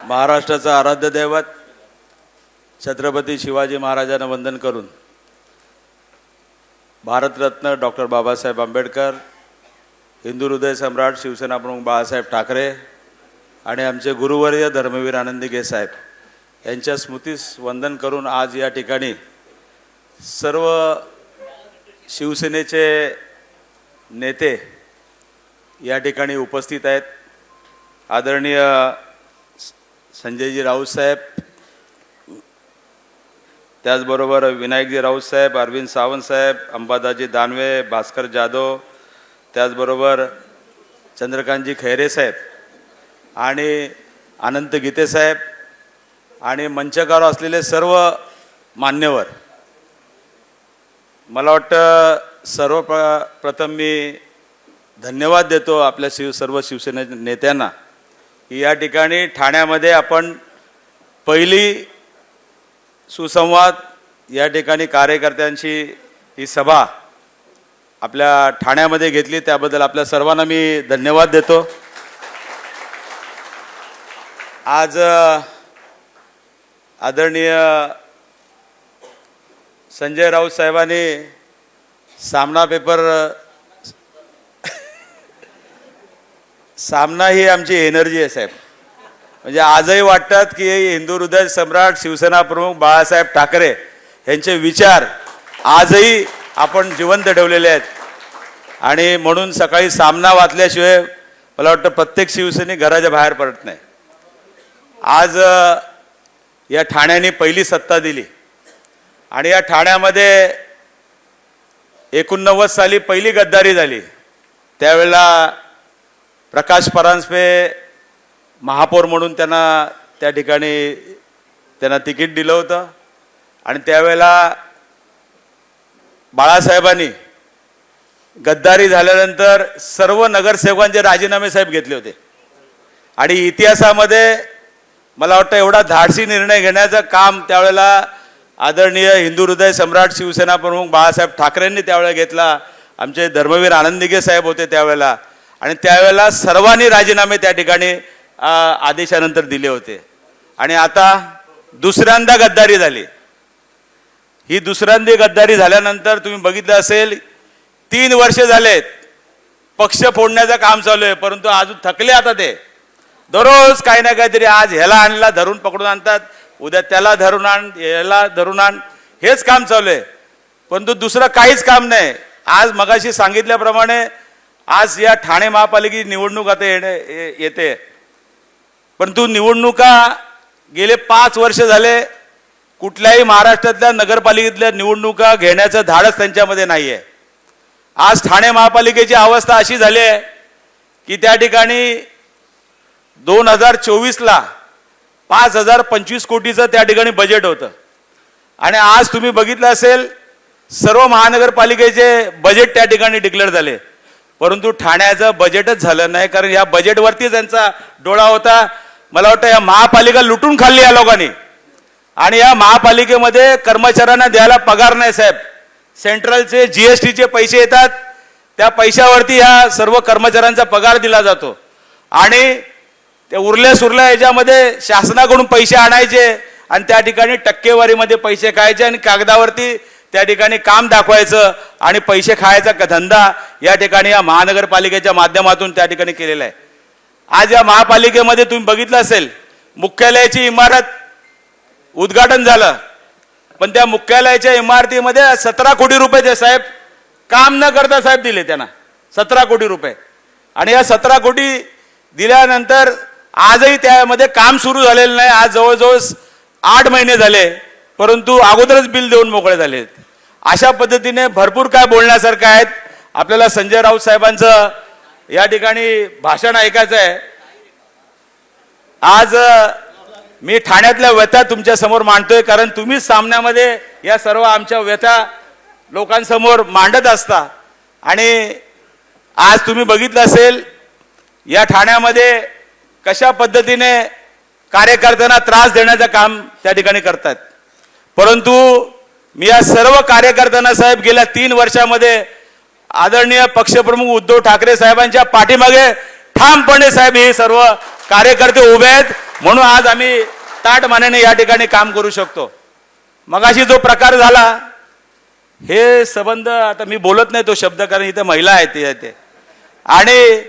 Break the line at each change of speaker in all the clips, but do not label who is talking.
महाराष्ट्राचा आराध्य दैवत छत्रपती शिवाजी महाराजांना वंदन करून भारतरत्न डॉक्टर बाबासाहेब आंबेडकर, हिंदू हृदय सम्राट शिवसेना प्रमुख बाळासाहेब ठाकरे आणि आमचे गुरुवर्य धर्मवीर आनंदी गे साहेब यांच्या स्मृतीस वंदन करून आज या ठिकाणी सर्व शिवसेनेचे नेते या ठिकाणी उपस्थित आहेत। आदरणीय संजयजी राऊत साहेब, त्याचबरोबर विनायकजी राऊत साहेब, अरविंद सावंत साहेब, अंबादाजी दानवे, भास्कर जाधव, त्याचबरोबर चंद्रकांतजी खैरे साहेब आणि अनंत गीते साहेब आणि मंचकावर असलेले सर्व मान्यवर, मला वाटतं सर्वप्रथम मी धन्यवाद देतो आपल्या सर्व शिवसेने नेत्यांना की या ठिकाणी ठाण्यामध्ये आपण पहिली सुसंवाद या ठिकाणी कार्यकर्त्यांची ही सभा आपल्या ठाण्यामध्ये घेतली, त्याबद्दल आपल्या सर्वांना मी धन्यवाद देतो। आज आदरणीय संजय राऊत साहेबांनी सामना पेपर सामना ही आमची एनर्जी आहे साहेब, म्हणजे आजही वाटतात की हिंदू हृदय सम्राट शिवसेना प्रमुख बाळासाहेब ठाकरे यांचे विचार आजही आपण जिवंत ठेवलेले आहेत आणि म्हणून सकाळी सामना वाचल्याशिवाय मला वाटतं प्रत्येक शिवसैनिक घराच्या बाहेर पडत नाही। आज या ठाण्याने पहिली सत्ता दिली आणि या ठाण्यामध्ये 89 साली पहिली गद्दारी झाली। त्यावेळेला प्रकाश परांजपे महापौर म्हणून त्या ठिकाणी त्यांना तिकीट दिलं होतं आणि त्यावेळेला बाळासाहेबांनी गद्दारी झाल्यानंतर सर्व नगरसेवकांचे राजीनामे साहेब घेतले होते आणि इतिहासामध्ये मला वाटतं एवढा धाडसी निर्णय घेण्याचं काम त्यावेळेला आदरणीय हिंदू हृदय सम्राट शिवसेना प्रमुख बाळासाहेब ठाकरेंनी त्यावेळेला घेतला। आमचे धर्मवीर आनंदीगे साहेब होते त्यावेळेला आणि त्यावेळेला सर्वांनी राजीनामे त्या ठिकाणी आदेशानंतर दिले होते आणि आता दुसऱ्यांदा गद्दारी झाली। ही दुसऱ्यांदा गद्दारी झाल्यानंतर तुम्ही बघितलं असेल 3 वर्ष झालेत पक्ष फोडण्याचं काम चालू आहे, परंतु अजून थकले आता ते दररोज काही ना काहीतरी, आज ह्याला आणला धरून पकडून आणतात, उद्या त्याला धरून आण, ह्याला धरून आण, हेच काम चालू आहे, परंतु दुसरं काहीच काम नाही। आज मगाशी सांगितल्याप्रमाणे आज या ठाणे महापालिकेची निवडणूक आता येते, परंतु निवडणुका गेले 5 वर्ष झाले कुठल्याही महाराष्ट्रातल्या नगरपालिकेतल्या निवडणुका घेण्याचं धाडस त्यांच्यामध्ये नाही आहे। आज ठाणे महापालिकेची अवस्था अशी झाली आहे की त्या ठिकाणी 2024ला 5025 कोटीचं त्या ठिकाणी बजेट होतं आणि आज तुम्ही बघितलं असेल सर्व महानगरपालिकेचे बजेट त्या ठिकाणी डिक्लेअर झाले, परंतु ठाण्याचं बजेटच झालं नाही, कारण या बजेटवरती त्यांचा डोळा होता। मला वाटतं या महापालिका लुटून खाल्ली या लोकांनी आणि या महापालिकेमध्ये कर्मचाऱ्यांना द्यायला पगार नाही साहेब। सेंट्रलचे जीएसटीचे पैसे येतात, त्या पैशावरती या सर्व कर्मचाऱ्यांचा पगार दिला जातो आणि ते उरल्या सुरल्या याच्यामध्ये शासनाकडून पैसे आणायचे आणि त्या ठिकाणी टक्केवारीमध्ये पैसे खायचे आणि कागदावरती त्या ठिकाणी काम दाखवायचं आणि पैसे खायचा धंदा या ठिकाणी या महानगरपालिकेच्या माध्यमातून त्या ठिकाणी केलेला आहे। आज या महापालिकेमध्ये तुम्ही बघितलं असेल मुख्यालयाची इमारत उद्घाटन झालं, पण त्या मुख्यालयाच्या इमारतीमध्ये 17 कोटी रुपये ते साहेब काम न करता साहेब दिले त्यांना 17 कोटी रुपये आणि या 17 कोटी दिल्यानंतर आजही त्यामध्ये काम सुरू झालेलं नाही। आज जवळजवळ 8 महिने झाले, परंतु अगोदरच बिल देऊन मोकळे झाले। अशा पद्धतीने भरपूर काय बोलण्यासारखं आहेत। आपल्याला संजय राऊत साहेबांचं या ठिकाणी भाषण ऐकायचं आहे। आज मी ठाण्यातल्या व्यथा तुमच्या समोर मांडतोय, कारण तुम्हीच सामन्यामध्ये या सर्व आमच्या व्यथा लोकांसमोर मांडत असता आणि आज तुम्ही बघितलं असेल या ठाण्यामध्ये कशा पद्धतीने कार्यकर्त्यांना त्रास देण्याचं काम त्या ठिकाणी करतात, परंतु मी या सर्व कार्यकर्त्यांना साहेब गेल्या 3 वर्षामध्ये आदरणीय पक्षप्रमुख उद्धव ठाकरे साहेबांच्या पाठीमागे ठामपणे साहेब हे सर्व कार्यकर्ते उभे आहेत म्हणून आज आम्ही ताठ मानेने या ठिकाणी काम करू शकतो. मगाशी जो प्रकार झाला हे संबंध, आता मी बोलत नाही तो शब्द कारण इथे महिला आहेत ते, आणि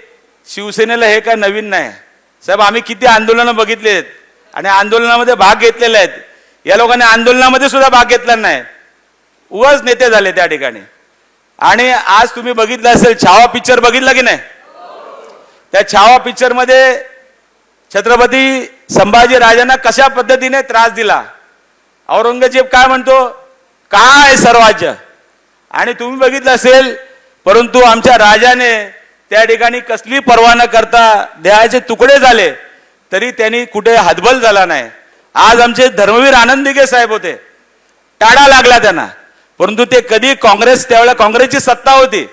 शिवसेनेला हे काय नवीन नाही साहेब. आम्ही किती आंदोलनं बघितली आहेत आणि आंदोलनामध्ये भाग घेतलेले आहेत. या लोकांनी आंदोलनामध्ये सुद्धा भाग घेतला नाही, उगाच नेते झाले त्या ठिकाणी. आणि आज तुम्ही बघितलं असेल छावा पिक्चर बघितला की नाही? त्या छावा पिक्चर मध्ये छत्रपती संभाजी राजांना कशा पद्धतीने त्रास दिला. औरंगजेब काय म्हणतो, काय सर्वाज्य, आणि तुम्ही बघितलं असेल. परंतु आमच्या राजाने त्या ठिकाणी कसली पर्वा न करता देहाचे तुकडे झाले तरी त्यांनी कुठे हातबल झाला नाही. आज आमचे धर्मवीर आनंद दिघे साहेब होते, टाळा लागला त्यांना, परंतु ते कधी त्यावेळेला काँग्रेसची सत्ता होती,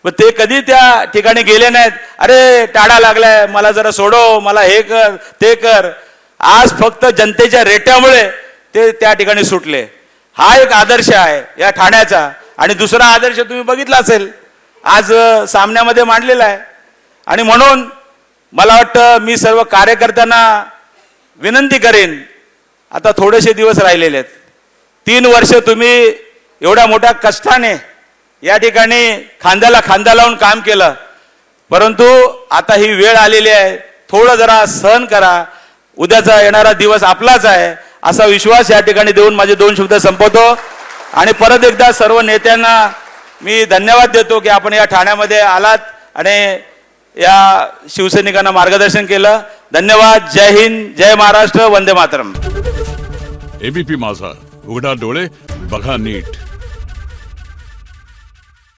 पण ते कधी त्या ठिकाणी गेले नाहीत. अरे टाळा लागलाय, मला जरा सोडव, मला हे कर ते कर. आज फक्त जनतेच्या रेट्यामुळे ते त्या ठिकाणी सुटले. हा एक आदर्श आहे या ठाण्याचा. आणि दुसरा आदर्श तुम्ही बघितला असेल आज सामन्यामध्ये मांडलेला आहे. आणि म्हणून मला वाटतं मी सर्व कार्यकर्त्यांना विनंती करेन, आता थोडेसे दिवस राहिलेले आहेत. 3 वर्ष तुम्ही एवढ्या मोठ्या कष्टाने या ठिकाणी खांद्याला खांदा लावून काम केलं, परंतु आता ही वेळ आलेली आहे, थोडं जरा सहन करा. उद्याचा येणारा दिवस आपलाच आहे असा विश्वास या ठिकाणी देऊन माझे 2 शब्द संपवतो. आणि परत एकदा सर्व नेत्यांना मी धन्यवाद देतो की आपण या ठाण्यामध्ये आलात आणि या शिवसैनिकांना मार्गदर्शन केलं. धन्यवाद. जय हिंद, जय महाराष्ट्र, वंदे मातरम.
एबीपी माझा, उघडा डोळे बघा नीट.